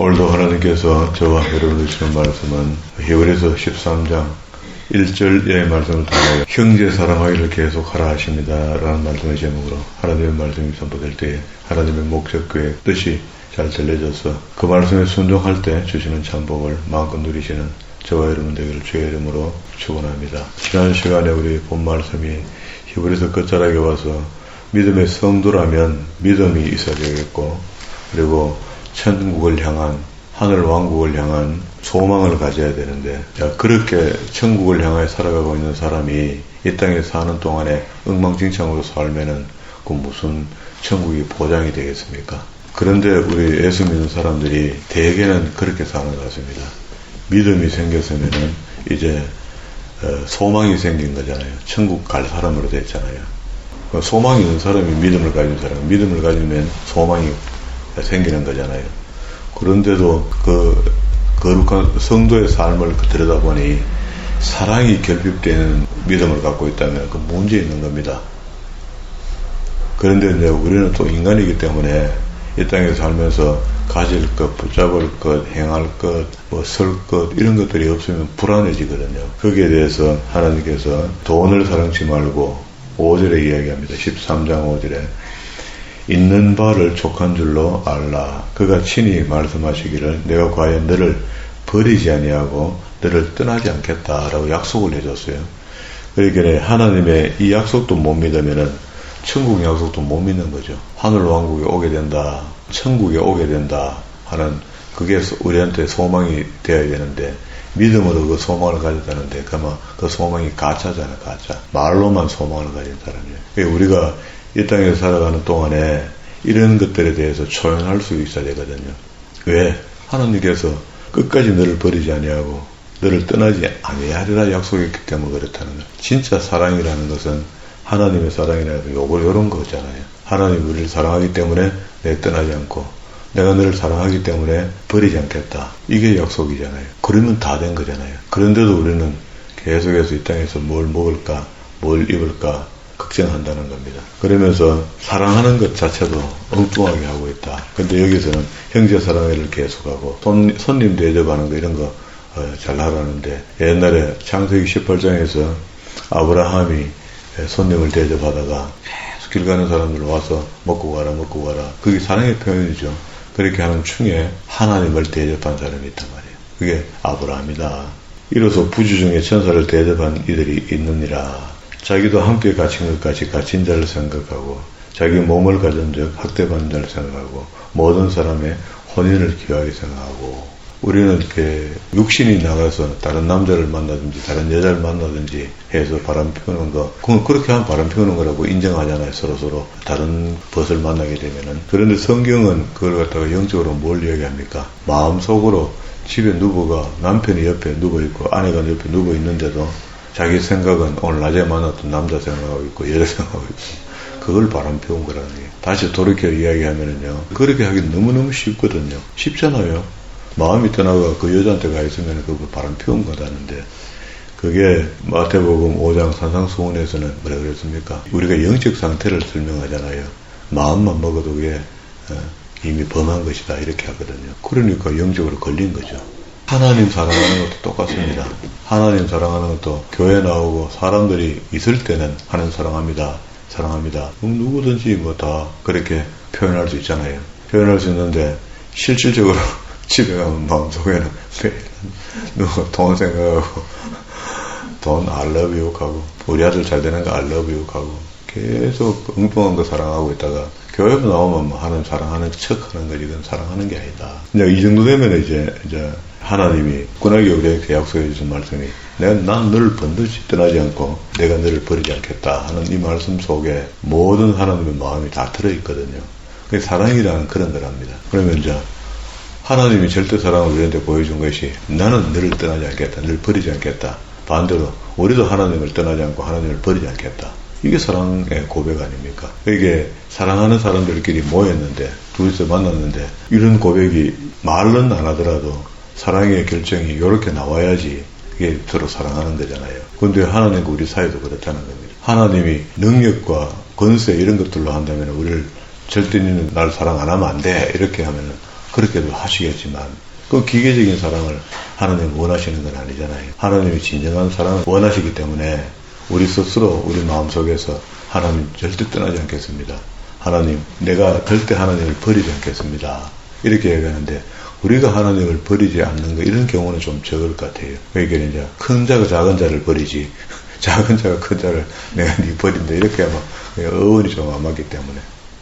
오늘도 하나님께서 저와 여러분들 주는 말씀은 히브리서 13장 1절의 말씀을 통하여 형제 사랑하기를 계속하라 하십니다 라는 말씀의 제목으로 하나님의 말씀이 선포될 때에 하나님의 목적, 계획, 뜻이 잘 전해져서 그 말씀에 순종할 때 주시는 참복을 마음껏 누리시는 저와 여러분 되기를 주의 이름으로 축원합니다. 지난 시간에 우리 본 말씀이 히브리서 끝자락에 와서 믿음의 성도라면 믿음이 있어야 되겠고, 그리고 천국을 향한, 하늘 왕국을 향한 소망을 가져야 되는데, 그렇게 천국을 향해 살아가고 있는 사람이 이 땅에 사는 동안에 엉망진창으로 살면은 그 무슨 천국이 보장이 되겠습니까? 그런데 우리 예수 믿는 사람들이 대개는 그렇게 사는 것 같습니다. 믿음이 생겼으면은 이제 소망이 생긴 거잖아요. 천국 갈 사람으로 됐잖아요. 소망이 있는 사람이 믿음을 가진 사람, 믿음을 가지면 소망이 생기는 거잖아요. 그런데도 그 거룩한 성도의 삶을 들여다보니 사랑이 결핍되는 믿음을 갖고 있다면 그 문제 있는 겁니다. 그런데 이제 우리는 또 인간이기 때문에 이 땅에 살면서 가질 것, 붙잡을 것, 행할 것, 설 것, 이런 것들이 없으면 불안해지거든요. 거기에 대해서 하나님께서 돈을 사랑치 말고 5절에 이야기합니다. 13장 5절에 있는 바를 족한 줄로 알라. 그가 친히 말씀하시기를 내가 과연 너를 버리지 아니하고 너를 떠나지 않겠다라고 약속을 해줬어요. 그러니까 하나님의 이 약속도 못 믿으면은 천국 약속도 못 믿는 거죠. 하늘 왕국에 오게 된다, 천국에 오게 된다 하는 그게 우리한테 소망이 되어야 되는데 믿음으로 그 소망을 가졌다는데 그러면 그 소망이 가짜잖아. 가짜. 말로만 소망을 가진 사람이에요. 우리가 이 땅에서 살아가는 동안에 이런 것들에 대해서 초연할 수 있어야 되거든요. 왜? 하나님께서 끝까지 너를 버리지 아니하고 너를 떠나지 아니하리라 약속했기 때문에 그렇다는 거예요. 진짜 사랑이라는 것은 하나님의 사랑이라는 게 요런 거잖아요. 하나님 우리를 사랑하기 때문에 내 떠나지 않고 내가 너를 사랑하기 때문에 버리지 않겠다. 이게 약속이잖아요. 그러면 다 된 거잖아요. 그런데도 우리는 계속해서 이 땅에서 뭘 먹을까, 뭘 입을까 걱정한다는 겁니다. 그러면서 사랑하는 것 자체도 엉뚱하게 하고 있다. 근데 여기서는 형제 사랑을 계속하고 손님 대접하는 거 이런 거 잘 하라는데 옛날에 창세기 18장에서 아브라함이 손님을 대접하다가 계속 길 가는 사람들 와서 먹고 가라 그게 사랑의 표현이죠. 그렇게 하는 중에 하나님을 대접한 사람이 있단 말이에요. 그게 아브라함이다. 이로써 부주 중에 천사를 대접한 이들이 있느니라. 자기도 함께 갇힌 것 같이 갇힌 자를 생각하고 자기 몸을 가진 즉 학대받는 자를 생각하고 모든 사람의 혼인을 귀하게 생각하고 우리는 이렇게 육신이 나가서 다른 남자를 만나든지 다른 여자를 만나든지 해서 바람 피우는 거 그건 그렇게 하면 바람 피우는 거라고 인정하잖아요. 서로 다른 벗을 만나게 되면은. 그런데 성경은 그걸 갖다가 영적으로 뭘 이야기합니까? 마음속으로 집에 누워가 남편이 옆에 누워있고 아내가 옆에 누워있는데도 자기 생각은 오늘 낮에 만났던 남자 생각하고 있고 여자 생각하고 있고 그걸 바람 피운 거라는 게 다시 돌이켜 이야기하면은요 그렇게 하기 너무너무 쉽거든요. 쉽잖아요. 마음이 떠나가 그 여자한테 가 있으면 그거 바람 피운 거다는데 그게 마태복음 5장 산상수훈에서는 뭐라 그랬습니까? 우리가 영적 상태를 설명하잖아요. 마음만 먹어도 그게 이미 범한 것이다 이렇게 하거든요. 그러니까 영적으로 걸린 거죠. 하나님 사랑하는 것도 똑같습니다. 하나님 사랑하는 것도 교회 나오고 사람들이 있을 때는 하나님 사랑합니다. 누구든지 뭐 다 그렇게 표현할 수 있잖아요. 표현할 수 있는데 실질적으로 집에 가면 마음속에는 누가 돈 생각하고 돈 I love you 하고 우리 아들 잘 되는 거 I love you 하고 계속 엉뚱한 거 사랑하고 있다가 교회 나오면 뭐 하나님 사랑하는 척 하는 거지 그건 사랑하는 게 아니다. 이제 이 정도 되면 이제 하나님이 꾸나게 우리에게 약속해 주신 말씀이 난 너를 번듯이 떠나지 않고 내가 너를 버리지 않겠다 하는 이 말씀 속에 모든 하나님의 마음이 다 들어있거든요. 그게 사랑이라는 그런 거랍니다. 그러면 이제 하나님이 절대 사랑을 우리한테 보여준 것이 나는 너를 떠나지 않겠다. 너를 버리지 않겠다. 반대로 우리도 하나님을 떠나지 않고 하나님을 버리지 않겠다. 이게 사랑의 고백 아닙니까? 이게 사랑하는 사람들끼리 모였는데 둘이서 만났는데 이런 고백이 말은 안 하더라도 사랑의 결정이 이렇게 나와야지 이게 서로 사랑하는 거잖아요. 그런데 하나님과 우리 사이도 그렇다는 겁니다. 하나님이 능력과 권세 이런 것들로 한다면 우리를 절대 너는 날 사랑 안 하면 안 돼 이렇게 하면 그렇게도 하시겠지만 그 기계적인 사랑을 하나님이 원하시는 건 아니잖아요. 하나님이 진정한 사랑을 원하시기 때문에 우리 스스로 우리 마음속에서 하나님 절대 떠나지 않겠습니다. 하나님, 내가 절대 하나님을 버리지 않겠습니다. 이렇게 얘기하는데 우리가 하나님을 버리지 않는 거 이런 경우는 좀 적을 것 같아요. 그러니까 이제 큰 자가 작은 자를 버리지 작은 자가 큰 자를 내가 네 버린다 이렇게 하면 어원이 좀 안 맞기 때문에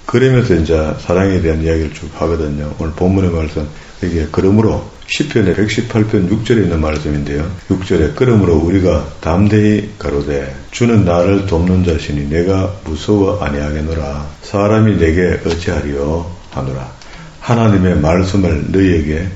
그러면서 이제 사랑에 대한 이야기를 쭉 하거든요. 오늘 본문의 말씀 이게 그러므로 시편의 118편 6절에 있는 말씀인데요. 6절에 그러므로 우리가 담대히 가로되 주는 나를 돕는 자시니 내가 무서워 아니하겠노라. 사람이 내게 어찌하리요 하노라. 하나님의 말씀을 너희에게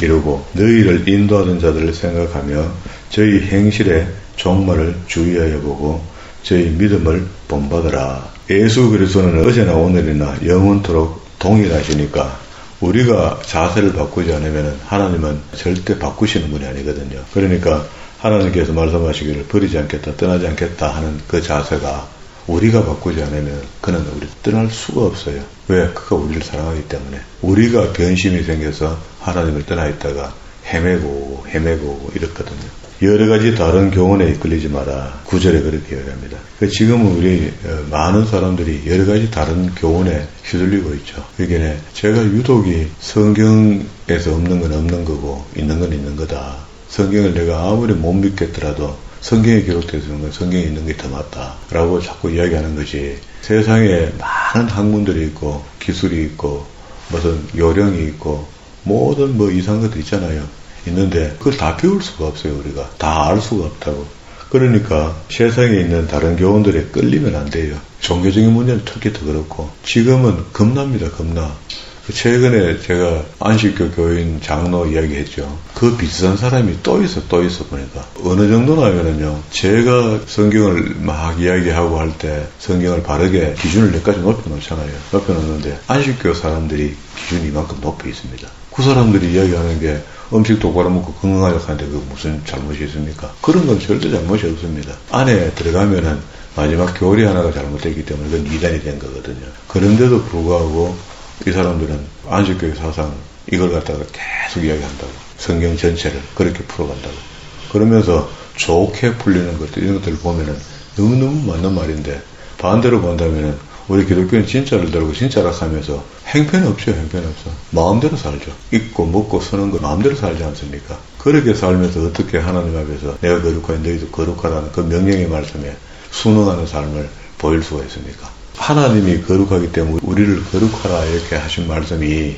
이루고 너희를 인도하는 자들을 생각하며 저희 행실의 종말을 주의하여 보고 저희 믿음을 본받으라. 예수 그리스도는 어제나 오늘이나 영원토록 동일하시니까 우리가 자세를 바꾸지 않으면 하나님은 절대 바꾸시는 분이 아니거든요. 그러니까 하나님께서 말씀하시기를 버리지 않겠다, 떠나지 않겠다 하는 그 자세가 우리가 바꾸지 않으면 그는 우리 떠날 수가 없어요. 왜? 그가 우리를 사랑하기 때문에. 우리가 변심이 생겨서 하나님을 떠나 있다가 헤매고 이렇거든요. 여러 가지 다른 교훈에 이끌리지 마라. 9절에 그렇게 얘기합니다. 지금은 우리 많은 사람들이 여러 가지 다른 교훈에 휘둘리고 있죠. 이게 제가 유독이 성경에서 없는 건 없는 거고 있는 건 있는 거다. 성경을 내가 아무리 못 믿겠더라도 성경에 기록되어 있는 건 성경에 있는 게 더 맞다. 라고 자꾸 이야기하는 것이 세상에 많은 학문들이 있고 기술이 있고 무슨 요령이 있고 모든 이상한 것도 있잖아요. 있는데 그걸 다 배울 수가 없어요. 우리가 다 알 수가 없다고. 그러니까 세상에 있는 다른 교훈들에 끌리면 안 돼요. 종교적인 문제는 특히 더 그렇고 지금은 겁납니다. 겁나. 최근에 제가 안식교 교인 장로 이야기했죠. 그 비슷한 사람이 또 있어 보니까 어느 정도냐면요. 제가 성경을 막 이야기하고 할 때 성경을 바르게 기준을 몇가지 높여놓잖아요. 높여놓는데 안식교 사람들이 기준이 이만큼 높여 있습니다. 그 사람들이 이야기하는 게 음식 똑바로 먹고 건강하게 하는데 그 무슨 잘못이 있습니까? 그런 건 절대 잘못이 없습니다. 안에 들어가면은 마지막 교리 하나가 잘못됐기 때문에 그건 이단이 된 거거든요. 그런데도 불구하고 이 사람들은 안식교의 사상 이걸 갖다가 계속 이야기한다고. 성경 전체를 그렇게 풀어간다고. 그러면서 좋게 풀리는 것들 이런 것들을 보면은 너무너무 맞는 말인데 반대로 본다면은 우리 기독교는 진짜를 들고 진짜라 하면서 행편이 없죠. 행편이 없어. 마음대로 살죠. 입고 먹고 쓰는 거 마음대로 살지 않습니까? 그렇게 살면서 어떻게 하나님 앞에서 내가 거룩하니 너희도 거룩하라는 그 명령의 말씀에 순응하는 삶을 보일 수가 있습니까? 하나님이 거룩하기 때문에 우리를 거룩하라 이렇게 하신 말씀이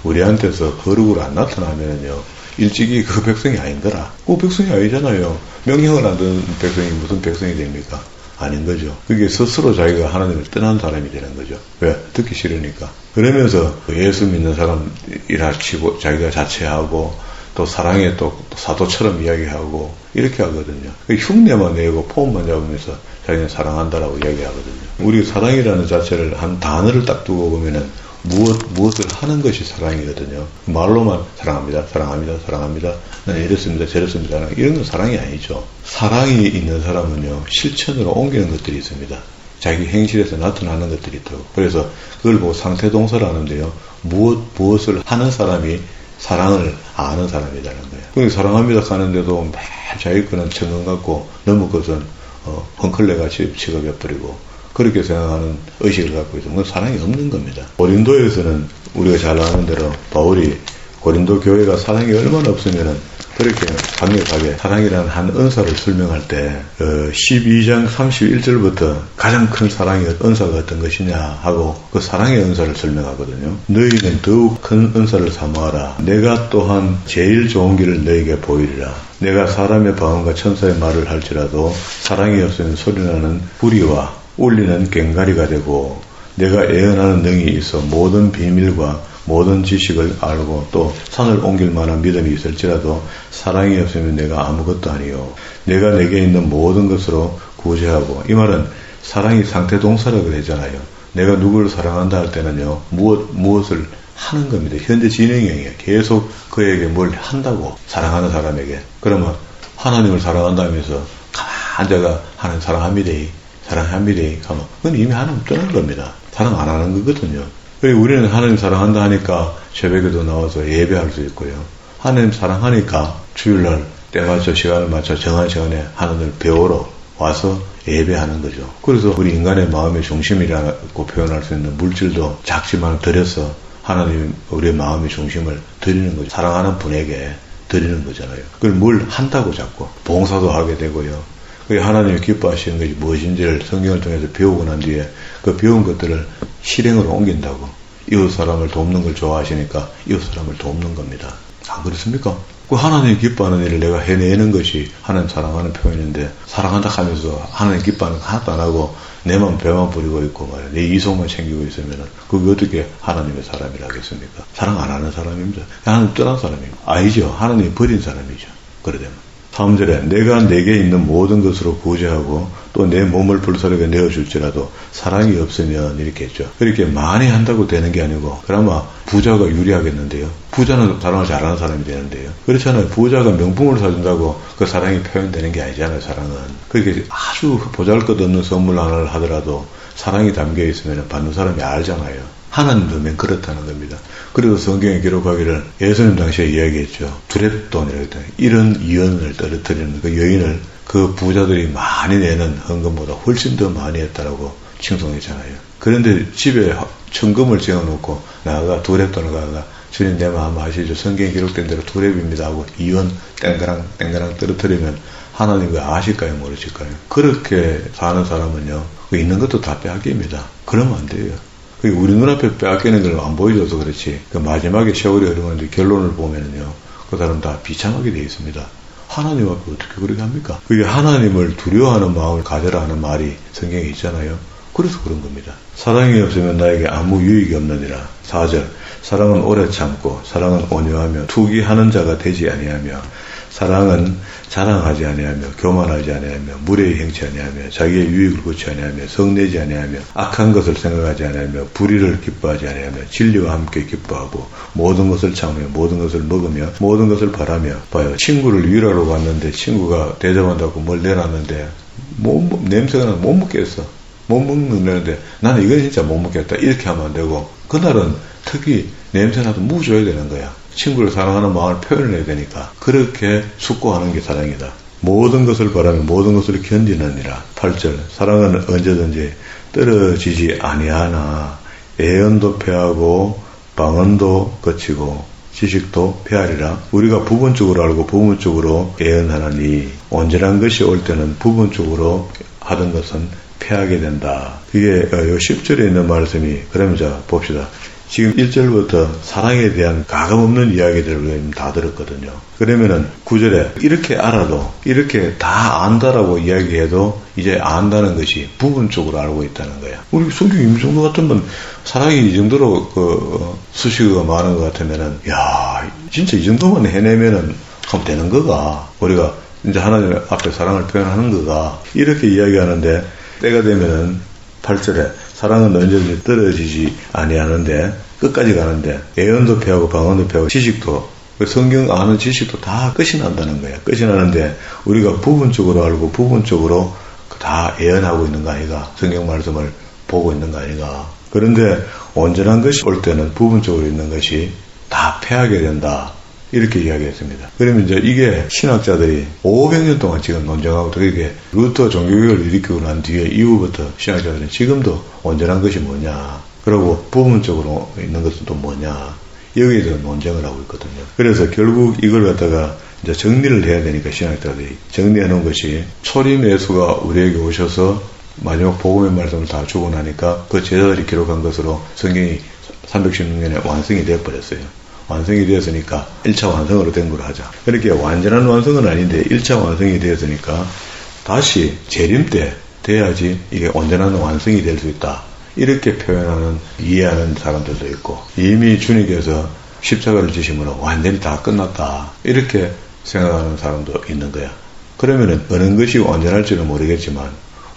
우리한테서 거룩으로 안 나타나면요 일찍이 그 백성이 아닌 거라. 그 백성이 아니잖아요. 명령을 안 듣는 백성이 무슨 백성이 됩니까? 아닌 거죠. 그게 스스로 자기가 하나님을 떠난 사람이 되는 거죠. 왜? 듣기 싫으니까. 그러면서 예수 믿는 사람이라 치고 자기가 자체하고 또 사랑에 또 사도처럼 이야기하고 이렇게 하거든요. 흉내만 내고 폼만 잡으면서 자기는 사랑한다라고 이야기하거든요. 우리 사랑이라는 자체를 한 단어를 딱 두고 보면은 무엇을 하는 것이 사랑이거든요. 말로만 사랑합니다. 나는 이렇습니다. 저렇습니다. 이런 건 사랑이 아니죠. 사랑이 있는 사람은요, 실천으로 옮기는 것들이 있습니다. 자기 행실에서 나타나는 것들이 있다고. 그래서 그걸 보고 상태동사를 하는데요. 무엇을 하는 사람이 사랑을 아는 사람이라는 거예요. 그러니까 사랑합니다 하는데도 매일 자기 거는 천건 같고 너무 그것은 헝클레같이 취급해버리고 그렇게 생각하는 의식을 갖고 있으면 그건 사랑이 없는 겁니다. 고린도에서는 우리가 잘 아는 대로 바울이 고린도 교회가 사랑이 얼마나 없으면은 그렇게 강력하게 사랑이라는 한 은사를 설명할 때 12장 31절부터 가장 큰 사랑의 은사가 어떤 것이냐 하고 그 사랑의 은사를 설명하거든요. 너희는 더욱 큰 은사를 사모하라. 내가 또한 제일 좋은 길을 너희에게 보이리라. 내가 사람의 방언과 천사의 말을 할지라도 사랑이 없으면 소리나는 부리와 울리는 꽹과리가 되고 내가 애언하는 능이 있어 모든 비밀과 모든 지식을 알고 또 산을 옮길 만한 믿음이 있을지라도 사랑이 없으면 내가 아무것도 아니요. 내가 내게 있는 모든 것으로 구제하고 이 말은 사랑이 상태동사라고 그랬잖아요. 내가 누구를 사랑한다 할 때는요. 무엇을 하는 겁니다. 현재 진행형이에요. 계속 그에게 뭘 한다고 사랑하는 사람에게. 그러면 하나님을 사랑한다면서 가만히 앉아가 사랑합니다 하면 그건 이미 하나님 떠난 겁니다. 사랑 안 하는 거거든요. 그리고 우리는 하나님 사랑한다 하니까 새벽에도 나와서 예배할 수 있고요. 하나님 사랑하니까 주일날 때 맞춰 시간을 맞춰 정한 시간에 하나님을 배우러 와서 예배하는 거죠. 그래서 우리 인간의 마음의 중심이라고 표현할 수 있는 물질도 작지만 들여서 하나님 우리의 마음의 중심을 드리는 거죠. 사랑하는 분에게 드리는 거잖아요. 그걸 뭘 한다고 자꾸 봉사도 하게 되고요. 그게 하나님이 기뻐하시는 것이 무엇인지를 성경을 통해서 배우고 난 뒤에 그 배운 것들을 실행으로 옮긴다고. 이웃 사람을 돕는 걸 좋아하시니까 이웃 사람을 돕는 겁니다. 안 그렇습니까? 그 하나님이 기뻐하는 일을 내가 해내는 것이 하나님 사랑하는 표현인데, 사랑한다 하면서 하나님 기뻐하는 거 하나도 안 하고 내만 배만 부리고 있고 말이야. 내 이성만 챙기고 있으면은 그게 어떻게 하나님의 사람이라 하겠습니까? 사랑 안 하는 사람입니다. 하나님 떠난 사람입니다. 아니죠. 하나님이 버린 사람이죠. 그러되면 3절에 내가 내게 있는 모든 것으로 구제하고 또 내 몸을 불사르게 내어줄지라도 사랑이 없으면 이렇게 했죠. 그렇게 많이 한다고 되는 게 아니고, 그나마 부자가 유리하겠는데요. 부자는 사랑을 잘하는 사람이 되는데요. 그렇잖아요. 부자가 명품을 사준다고 그 사랑이 표현되는 게 아니잖아요. 사랑은. 그렇게 아주 보잘것없는 선물 하나를 하더라도 사랑이 담겨 있으면 받는 사람이 알잖아요. 하나님도 면 그렇다는 겁니다. 그래서 성경에 기록하기를 예수님 당시에 이야기했죠. 두렙돈이라고 했더니 이런 이연을 떨어뜨리는 그 여인을 그 부자들이 많이 내는 헌금보다 훨씬 더 많이 했다라고 칭송했잖아요. 그런데 집에 천금을 지어놓고 나가 두렙돈을 가가 주님 내 마음 아시죠? 성경에 기록된 대로 두렙입니다 하고 이연 땡그랑 떨어뜨리면 하나님 그 아실까요? 모르실까요? 그렇게 사는 사람은요, 그 있는 것도 다 빼앗깁니다. 그러면 안 돼요. 우리 눈앞에 빼앗기는 걸 안 보여줘서 그렇지, 그 마지막에 세월이 흐르는데 결론을 보면은요, 그 사람 다 비참하게 되어 있습니다. 하나님 앞에 어떻게 그렇게 합니까? 그게 하나님을 두려워하는 마음을 가져라 하는 말이 성경에 있잖아요. 그래서 그런 겁니다. 사랑이 없으면 나에게 아무 유익이 없느니라. 4절 사랑은 오래 참고 사랑은 온유하며 투기하는 자가 되지 아니하며 사랑은 자랑하지 아니하며 교만하지 아니하며 무례히 행치 아니하며 자기의 유익을 구치 아니하며 성내지 아니하며 악한 것을 생각하지 아니하며 불의를 기뻐하지 아니하며 진리와 함께 기뻐하고 모든 것을 참으며 모든 것을 먹으며 모든 것을 바라며. 봐요. 친구를 위로하러 갔는데 친구가 대접한다고 뭘 내놨는데 냄새가 나서 못 먹겠어. 못 먹는데 나는 이건 진짜 못 먹겠다. 이렇게 하면 안 되고, 그날은 특히 냄새나도 묵줘야 되는 거야. 친구를 사랑하는 마음을 표현해야 되니까. 그렇게 숙고하는 게 사랑이다. 모든 것을 바라며 모든 것을 견디느니라. 8절 사랑은 언제든지 떨어지지 아니하나 애언도 패하고 방언도 거치고 지식도 패하리라. 우리가 부분적으로 알고 부분적으로 애언하나니 온전한 것이 올 때는 부분적으로 하던 것은 패하게 된다. 이게 10절에 있는 말씀이, 그러면 자 봅시다. 지금 1절부터 사랑에 대한 가감없는 이야기들을 다 들었거든요. 그러면은 9절에 이렇게 알아도, 이렇게 다 안다라고 이야기해도 이제 안다는 것이 부분적으로 알고 있다는 거야. 우리 성경이 이 정도 같으면, 사랑이 이 정도로 수식어가 많은 것 같으면은, 야, 진짜 이 정도만 해내면은 그럼 되는 거가, 우리가 이제 하나님 앞에 사랑을 표현하는 거가, 이렇게 이야기하는데, 때가 되면은 8절에 사랑은 언제든지 떨어지지 아니하는데, 끝까지 가는데 애언도 패하고 방언도 패하고 지식도, 성경 아는 지식도 다 끝이 난다는 거야. 끝이 나는데 우리가 부분적으로 알고 부분적으로 다 애언하고 있는 거 아니가? 성경 말씀을 보고 있는 거 아니가? 그런데 온전한 것이 올 때는 부분적으로 있는 것이 다 패하게 된다. 이렇게 이야기했습니다. 그러면 이제 이게 신학자들이 500년 동안 지금 논쟁하고, 또 이게 루터 종교개혁을 일으키고 난 뒤에 이후부터 신학자들은 지금도 온전한 것이 뭐냐, 그리고 부분적으로 있는 것은 또 뭐냐, 여기에 대한 논쟁을 하고 있거든요. 그래서 결국 이걸 갖다가 이제 정리를 해야 되니까 신학자들이 정리해 놓은 것이, 초림 예수가 우리에게 오셔서 마지막 복음의 말씀을 다 주고 나니까 그 제자들이 기록한 것으로 성경이 316년에 완성이 되어버렸어요. 완성이 되었으니까 1차 완성으로 된 걸로 하자. 그렇게 완전한 완성은 아닌데 1차 완성이 되었으니까 다시 재림 때 돼야지 이게 온전한 완성이 될 수 있다. 이렇게 표현하는, 이해하는 사람들도 있고, 이미 주님께서 십자가를 지심으로 완전히 다 끝났다. 이렇게 생각하는 사람도 있는 거야. 그러면은 어느 것이 완전할지는 모르겠지만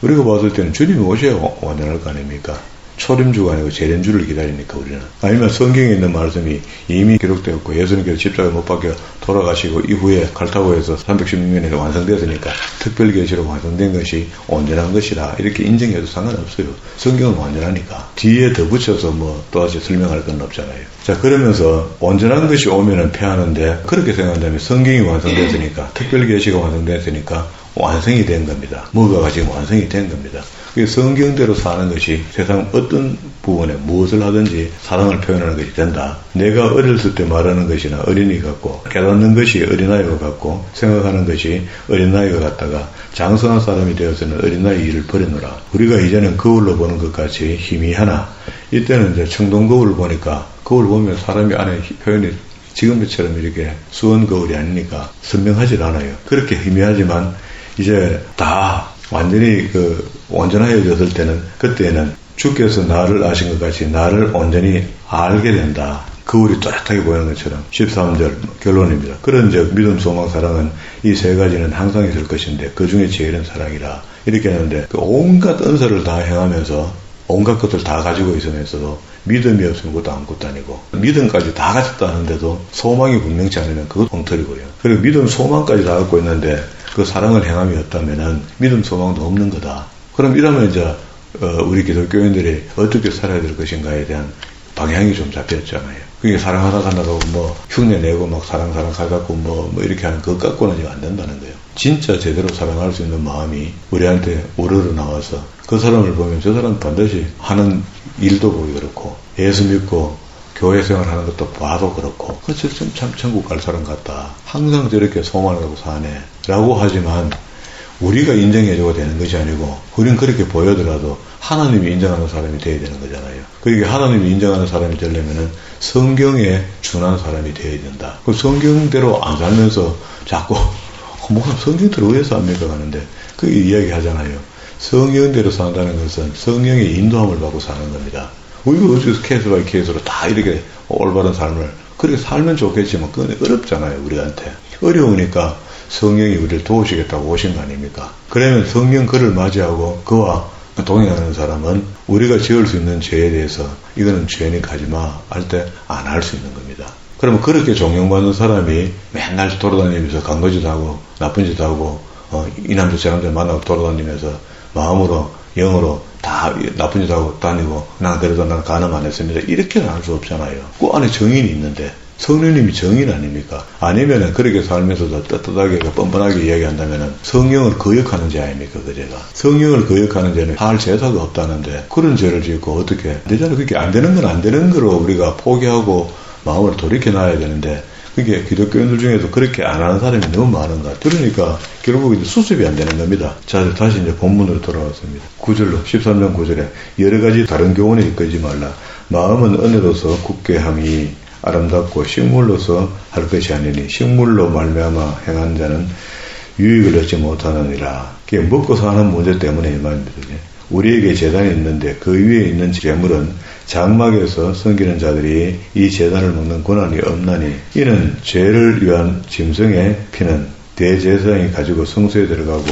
우리가 봤을 때는 주님이 오셔야 완전할 거 아닙니까? 초림주가 아니고 재림주를 기다리니까 우리는. 아니면 성경에 있는 말씀이 이미 기록되었고 예수님께서 십자가에 못 박혀 돌아가시고 이후에 갈타고에서 316년에 완성되었으니까 특별계시로 완성된 것이 온전한 것이다 이렇게 인정해도 상관없어요. 성경은 완전하니까. 뒤에 더 붙여서 뭐 또다시 설명할 건 없잖아요. 자, 그러면서 온전한 것이 오면은 패하는데, 그렇게 생각한다면 성경이 완성됐으니까, 특별계시가 완성됐으니까 완성이 된 겁니다. 뭐가 지금 완성이 된 겁니다. 성경대로 사는 것이 세상 어떤 부분에 무엇을 하든지 사랑을 표현하는 것이 된다. 내가 어렸을 때 말하는 것이나 어린이 같고, 깨닫는 것이 어린아이와 같고, 생각하는 것이 어린아이와 같다가 장성한 사람이 되어서는 어린아이 일을 버리노라. 우리가 이제는 거울로 보는 것 같이 희미하나, 이때는 이제 청동 거울을 보니까, 거울 보면 사람이 안에 표현이 지금처럼 이렇게 수원 거울이 아니니까 선명하지 않아요. 그렇게 희미하지만 이제 다 완전히 온전하여졌을 때는, 그때는 주께서 나를 아신 것 같이 나를 온전히 알게 된다. 거울이 또렷하게 보이는 것처럼. 13절 결론입니다. 그런즉 믿음, 소망, 사랑은 이 세 가지는 항상 있을 것인데 그 중에 제일은 사랑이라. 이렇게 하는데 온갖 은사를 다 행하면서 온갖 것을 다 가지고 있으면서도 믿음이 없으면 그것도 아무것도 아니고, 믿음까지 다 가졌다 하는데도 소망이 분명치 않으면 그것도 엉터리고요. 그리고 믿음, 소망까지 다 갖고 있는데 그 사랑을 행함이 없다면은 믿음, 소망도 없는 거다. 그럼 이러면 이제 우리 기독교인들이 어떻게 살아야 될 것인가에 대한 방향이 좀 잡혔잖아요. 그게 사랑하다 간다고 뭐 흉내 내고 막 사랑 가갖고 뭐 이렇게 하는 그것 갖고는 지금 안 된다는 거예요. 진짜 제대로 사랑할 수 있는 마음이 우리한테 우러러 나와서 그 사람을 보면 저 사람 반드시 하는 일도 보기 그렇고, 예수 믿고 교회 생활하는 것도 봐도 그렇고, 그래서 참 천국 갈 사람 같다. 항상 저렇게 소망을 갖고 사네. 라고 하지만 우리가 인정해줘야 되는 것이 아니고, 우린 그렇게 보여더라도 하나님이 인정하는 사람이 돼야 되는 거잖아요. 그러니까 하나님이 인정하는 사람이 되려면은 성경에 준한 사람이 돼야 된다. 그 성경대로 안 살면서 자꾸 뭐가 성경대로 왜 삽니까 하는데, 그 이야기 하잖아요. 성경대로 산다는 것은 성령의 인도함을 받고 사는 겁니다. 우리가 어째서 케이스 바이 케이스로 다 이렇게 올바른 삶을 그렇게 살면 좋겠지만 그건 어렵잖아요. 우리한테 어려우니까 성령이 우리를 도우시겠다고 오신 거 아닙니까? 그러면 성령 그를 맞이하고 그와 동행하는 사람은 우리가 지을 수 있는 죄에 대해서 이거는 죄니까 하지마 할 때 안 할 수 있는 겁니다. 그러면 그렇게 존경받는 사람이 맨날 돌아다니면서 간거짓 하고 나쁜 짓 하고 이 남자 저 남자 만나고 돌아다니면서 마음으로 영으로 다 나쁜 짓 하고 다니고, 난 그래도 난 간음 안 했습니다. 이렇게는 할 수 없잖아요. 그 안에 정인이 있는데, 성령님이 정인 아닙니까? 아니면은 그렇게 살면서도 떳떳하게 뻔뻔하게 이야기한다면은 성령을 거역하는 죄 아닙니까? 그 죄가. 성령을 거역하는 죄는 할 제사가 없다는데 그런 죄를 짓고 어떻게 되잖아요. 그게 안 되는 건 안 되는 거로 우리가 포기하고 마음을 돌이켜놔야 되는데, 그게 기독교인들 중에도 그렇게 안 하는 사람이 너무 많은 것 같아요. 그러니까 결국 이제 수습이 안 되는 겁니다. 자, 다시 이제 본문으로 돌아왔습니다. 9절로 13장 9절에 여러 가지 다른 교훈에 이끌지 말라. 마음은 은혜로서 굳게 함이 아름답고 식물로서 할 것이 아니니 식물로 말미암아 행한 자는 유익을 얻지 못하느니라. 그게 먹고 사는 문제 때문에 이 말입니다. 우리에게 제단이 있는데 그 위에 있는 재물은 장막에서 섬기는 자들이 이 제단을 먹는 권한이 없나니, 이는 죄를 위한 짐승의 피는 대제사장이 가지고 성소에 들어가고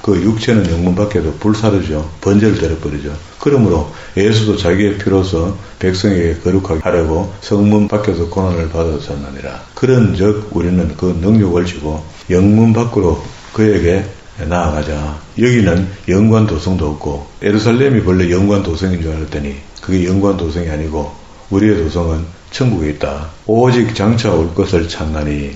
그 육체는 영문 밖에도 불사르죠. 번제를 때려버리죠. 그러므로 예수도 자기의 피로서 백성에게 거룩하게 하려고 성문 밖에서 고난을 받았었느니라. 그런즉 우리는 그 능력을 지고 영문 밖으로 그에게 나아가자. 여기는 영관 도성도 없고, 예루살렘이 원래 영관 도성인 줄 알았더니 그게 영관 도성이 아니고 우리의 도성은 천국에 있다. 오직 장차 올 것을 찾나니.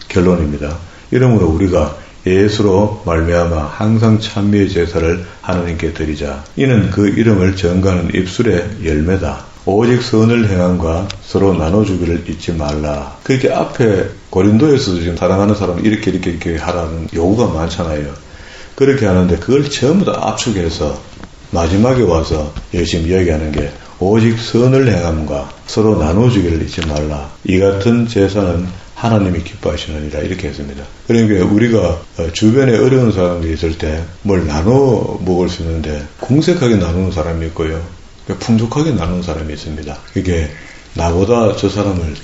결론입니다. 이러므로 우리가 예수로 말미암아 항상 찬미의 제사를 하나님께 드리자. 이는 그 이름을 전가하는 입술의 열매다. 오직 선을 행함과 서로 나눠주기를 잊지 말라. 그렇게 앞에 고린도에서도 지금 사랑하는 사람 이렇게 하라는 요구가 많잖아요. 그렇게 하는데 그걸 전부 다 압축해서 마지막에 와서 열심히 이야기하는 게 오직 선을 행함과 서로 나눠주기를 잊지 말라. 이 같은 제사는 하나님이 기뻐하시느니라. 이렇게 했습니다. 그러니까 우리가 주변에 어려운 사람들이 있을 때 뭘 나눠 먹을 수 있는데 공색하게 나누는 사람이 있고요. 풍족하게 나누는 사람이 있습니다. 이게 나보다 저 사람을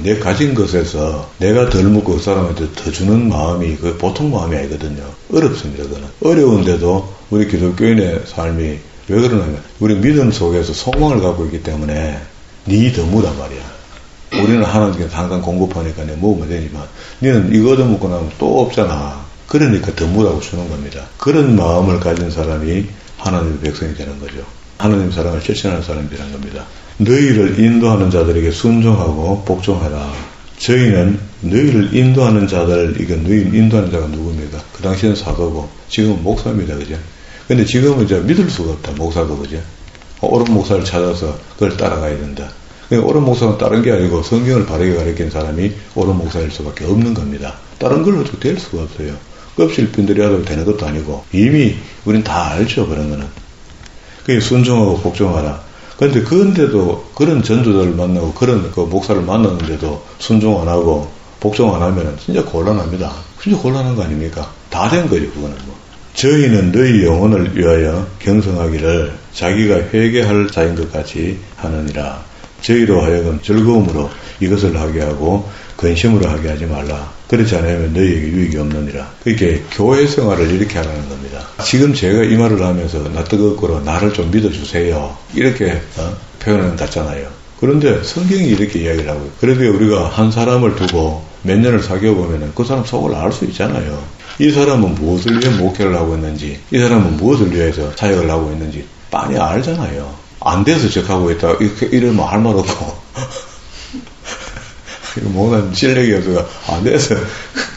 내 가진 것에서 내가 덜 먹고 그 사람한테 더 주는 마음이 그 보통 마음이 아니거든요. 어렵습니다. 그거는. 어려운데도 우리 기독교인의 삶이 왜 그러냐면 우리 믿음 속에서 소망을 갖고 있기 때문에 네 덤무란 말이야. 우리는 하나님께서 항상 공급하니까 내 먹으면 되지만 너는 이거 얻어먹고 나면 또 없잖아. 그러니까 덤무라고 주는 겁니다. 그런 마음을 가진 사람이 하나님의 백성이 되는 거죠. 하나님 사랑을 실천하는 사람이 되는 겁니다. 너희를 인도하는 자들에게 순종하고 복종하라. 저희는 너희를 인도하는 자들, 이게 너희를 인도하는 자가 누굽니까? 그 당시에는 사도고 지금은 목사입니다. 그죠? 근데 지금은 이제 믿을 수가 없다. 목사도 그죠? 옳은 목사를 찾아서 그걸 따라가야 된다. 그러니까 옳은 목사는 다른 게 아니고 성경을 바르게 가르친 사람이 옳은 목사일 수밖에 없는 겁니다. 다른 걸로 어떻게 될 수가 없어요. 껍질핀들이 하도 되는 것도 아니고 이미 우린 다 알죠. 그런 거는. 그게 순종하고 복종하라. 그런데도 그런 전도자를 만나고 그런 그 목사를 만났는데도 순종 안 하고 복종 안 하면 진짜 곤란합니다. 진짜 곤란한 거 아닙니까? 다 된 거죠. 그거는 뭐. 저희는 너희 영혼을 위하여 경성하기를 자기가 회개할 자인 것 같이 하느니라. 저희로 하여금 즐거움으로 이것을 하게 하고 근심으로 하게 하지 말라. 그렇지 않으면 너희에게 유익이 없느니라. 그렇게 교회 생활을 이렇게 하라는 겁니다. 지금 제가 이 말을 하면서 나 뜨겁고로 나를 좀 믿어주세요. 이렇게 표현하는 것 같잖아요. 그런데 성경이 이렇게 이야기를 하고요. 그래도 우리가 한 사람을 두고 몇 년을 사귀어보면 그 사람 속을 알 수 있잖아요. 이 사람은 무엇을 위해 목회를 하고 있는지, 이 사람은 무엇을 위해서 사역을 하고 있는지 빤히 알잖아요. 안 돼서 적하고 있다. 이러면 할 말 없고. 이거 뭔가 실력이 없어가 안 돼서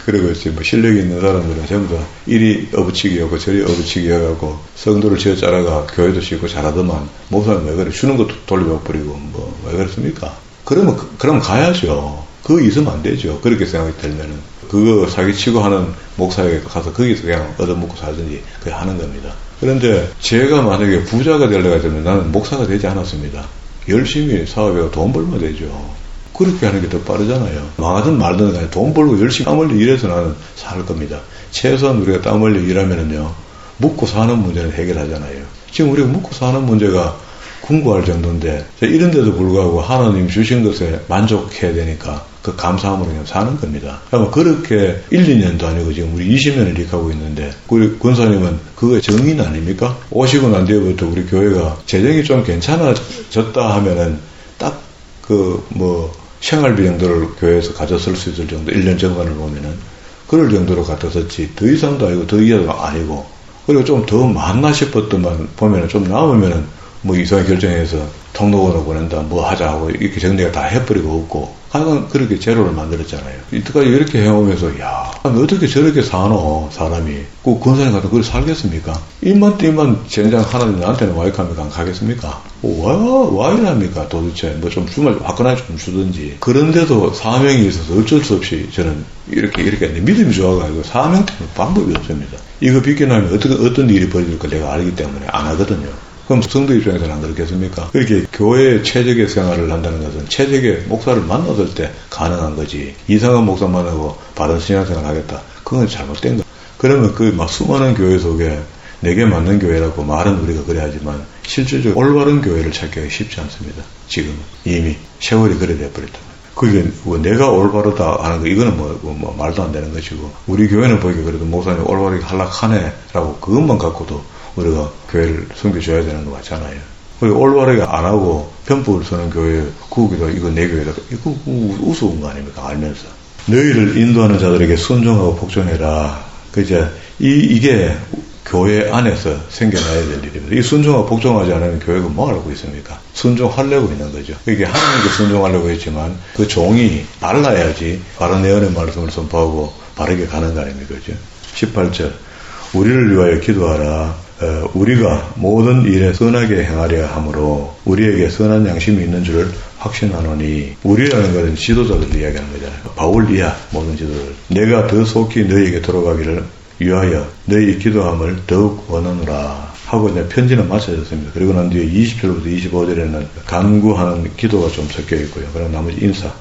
그러고 있지. 뭐 실력이 있는 사람들은 전부 다 이리 어부치기하고 저리 어부치기하고 성도를 지어 짜라가 교회도 짓고 잘하더만 목사는 왜 그래? 주는 것도 돌려버리고 뭐 왜 그렇습니까? 그러면 가야죠. 그거 있으면 안 되죠. 그렇게 생각이 들면은 그거 사기치고 하는 목사에게 가서 거기서 그냥 얻어먹고 살든지 그게 하는 겁니다. 그런데 제가 만약에 부자가 되려고 하면 나는 목사가 되지 않았습니다. 열심히 사업해서 돈 벌면 되죠. 그렇게 하는 게 더 빠르잖아요. 망하든 말든 간에 돈 벌고 열심히 땀 흘려 일해서 나는 살 겁니다. 최소한 우리가 땀 흘려 일하면은요, 먹고 사는 문제는 해결하잖아요. 지금 우리가 먹고 사는 문제가 궁구할 정도인데, 이런데도 불구하고 하나님 주신 것에 만족해야 되니까 그 감사함으로 그냥 사는 겁니다. 그러면 그렇게 1, 2년도 아니고 지금 우리 20년을 이렇게 하고 있는데, 우리 권사님은 그거의 정인 아닙니까? 오시고 난 뒤에부터 우리 교회가 재정이 좀 괜찮아졌다 하면은 딱 생활비 정도를 교회에서 가져 쓸 수 있을 정도, 1년 전간을 보면은, 그럴 정도로 갖다 썼지, 더 이상도 아니고, 더 이하도 아니고, 그리고 좀 더 많나 싶었더만 보면은, 좀 남으면은, 이상하게 결정해서 통로으로 보낸다, 하자 하고, 이렇게 정리가 다 해버리고 없고, 하여간 그렇게 제로를 만들었잖아요. 이때까지 이렇게 해오면서, 야, 어떻게 저렇게 사노, 사람이. 그 권사님 같은 그렇게 살겠습니까? 입만 띠만 젠장 하나님 나한테는 와이카니까 안 가겠습니까? 와 이랍니까? 도대체 좀 주면 화끈하게 좀 주든지. 그런데도 사명이 있어서 어쩔 수 없이 저는 이렇게 했는데 믿음이 좋아가지고 사명 때문에 방법이 없습니다. 이거 비껴나면 어떤 일이 벌어질까 내가 알기 때문에 안 하거든요. 그럼 성도 입장에서는 안 그렇겠습니까? 그렇게 교회의 최적의 생활을 한다는 것은 최적의 목사를 만났을 때 가능한 거지. 이상한 목사 만나고 바른 신앙생활 하겠다. 그건 잘못된 거. 그러면 수많은 교회 속에 내게 맞는 교회라고 말은 우리가 그래 하지만 실질적으로 올바른 교회를 찾기가 쉽지 않습니다. 지금은 이미 세월이 그래 돼버렸다. 그게 내가 올바르다 하는 거 이거는 말도 안 되는 것이고 우리 교회는 보기에 그래도 목사님 올바르게 하락하네라고 그것만 갖고도 우리가 교회를 섬겨줘야 되는 거 같잖아요. 그리고 올바르게 안 하고 편법을 쓰는 교회 그거기도 이거 내 교회다. 이거 우스운 거 아닙니까? 알면서 너희를 인도하는 자들에게 순종하고 복종해라. 이게 교회 안에서 생겨나야 될 일입니다. 이 순종하고 복종하지 않으면 교회가 뭐 하려고 있습니까? 순종하려고 있는 거죠. 이게 하나님께 순종하려고 했지만 그 종이 발라야지 바른 예언의 말씀을 선포하고 바르게 가는 거 아닙니까? 그죠? 18절 우리를 위하여 기도하라. 우리가 모든 일에 선하게 행하려 하므로 우리에게 선한 양심이 있는 줄을 확신하노니 우리라는 것은 지도자들을 이야기하는 거잖아요. 바울 이하 모든 지도자들. 내가 더 속히 너희에게 들어가기를 위하여 너희 기도함을 더욱 원하노라 하고 이제 편지는 마쳐졌습니다. 그리고 난 뒤에 20절부터 25절에는 간구하는 기도가 좀 섞여 있고요. 그리고 나머지 인사.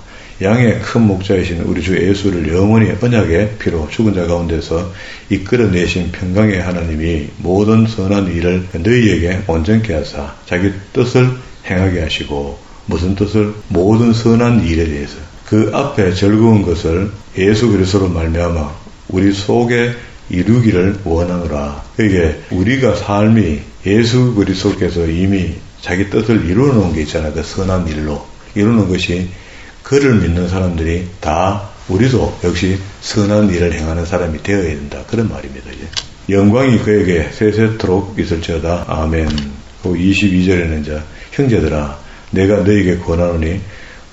양의 큰 목자이신 우리 주 예수를 영원히 언약의 피로 죽은 자 가운데서 이끌어내신 평강의 하나님이 모든 선한 일을 너희에게 온전케 하사 자기 뜻을 행하게 하시고 무슨 뜻을? 모든 선한 일에 대해서 그 앞에 즐거운 것을 예수 그리스도로 말미암아 우리 속에 이루기를 원하노라. 이게 우리가 삶이 예수 그리스도께서 이미 자기 뜻을 이루어 놓은 게 있잖아요. 그 선한 일로 이루는 것이 그를 믿는 사람들이 다 우리도 역시 선한 일을 행하는 사람이 되어야 된다. 그런 말입니다. 이제. 영광이 그에게 세세토록 있을지어다. 아멘. 22절에는 이제 형제들아 내가 너에게 권하노니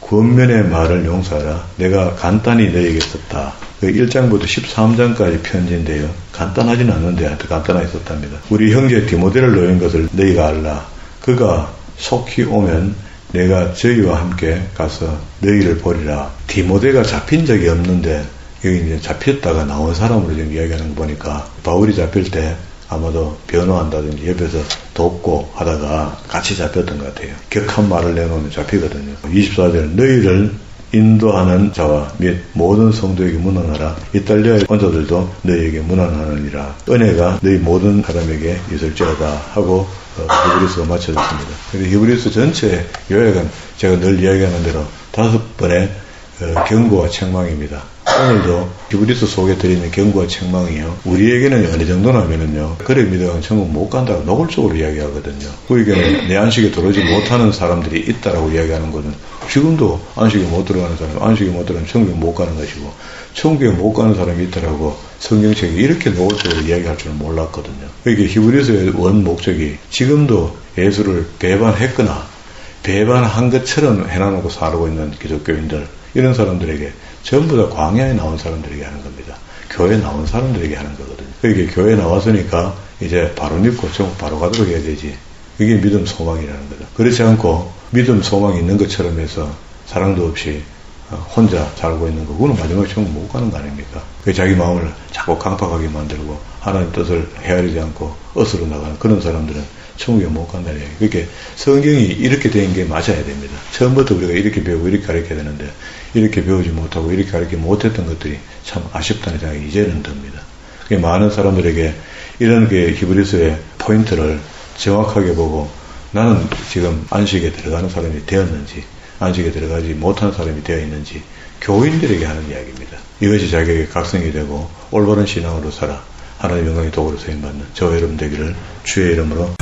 권면의 말을 용서하라. 내가 간단히 너에게 썼다. 1장부터 13장까지 편지인데요. 간단하지는 않는데 하여튼 간단하게 썼답니다. 우리 형제 디모데를 놓인 것을 너희가 알라. 그가 속히 오면 내가 저희와 함께 가서 너희를 보리라. 디모데가 잡힌 적이 없는데 여기 이제 잡혔다가 나온 사람으로 지금 이야기하는 거 보니까 바울이 잡힐 때 아마도 변호한다든지 옆에서 돕고 하다가 같이 잡혔던 것 같아요. 격한 말을 내놓으면 잡히거든요. 24절 너희를 인도하는 자와 및 모든 성도에게 문안하라. 이탈리아의 원자들도 너희에게 문안하느니라. 은혜가 너희 모든 사람에게 있을지어다 하고 히브리서가 마쳐졌습니다. 히브리서 전체 요약은 제가 늘 이야기하는 대로 5번의 경고와 책망입니다. 오늘도 히브리서 속에 들어있는 경고와 책망이요. 우리에게는 어느 정도냐면요. 그래 믿어가면 천국 못 간다고 노골적으로 이야기하거든요. 우리에게는 내 안식에 들어오지 못하는 사람들이 있다라고 이야기하는 것은 지금도 안식에 못 들어가는 사람, 안식에 못 들어가면 천국에 못 가는 것이고 천국에 못 가는 사람이 있다라고 성경책이 이렇게 노골적으로 이야기할 줄은 몰랐거든요. 이게 히브리서의 원 목적이 지금도 예수를 배반했거나 배반한 것처럼 해놔놓고 살고 있는 기독교인들 이런 사람들에게 전부 다 광야에 나온 사람들에게 하는 겁니다. 교회에 나온 사람들에게 하는 거거든요. 이게 교회에 나왔으니까 이제 바로 믿고 천국 바로 가도록 해야 되지. 이게 믿음 소망이라는 거죠. 그렇지 않고 믿음 소망이 있는 것처럼 해서 사랑도 없이 혼자 살고 있는 거 그거는 마지막에 천국 못 가는 거 아닙니까? 자기 마음을 자꾸 강팍하게 만들고 하나님 뜻을 헤아리지 않고 얻으러 나가는 그런 사람들은 천국에 못 간다는 얘기예요. 그렇게 성경이 이렇게 된 게 맞아야 됩니다. 처음부터 우리가 이렇게 배우고 이렇게 가르쳐야 되는데 이렇게 배우지 못하고 이렇게 가르치지 못했던 것들이 참 아쉽다는 생각이 이제는 듭니다. 많은 사람들에게 이런 게 히브리서의 포인트를 정확하게 보고 나는 지금 안식에 들어가는 사람이 되었는지 안식에 들어가지 못하는 사람이 되어 있는지 교인들에게 하는 이야기입니다. 이것이 자기에게 각성이 되고 올바른 신앙으로 살아 하나님의 영광의 도구로 쓰임받는 저와 여러분 되기를 주의 이름으로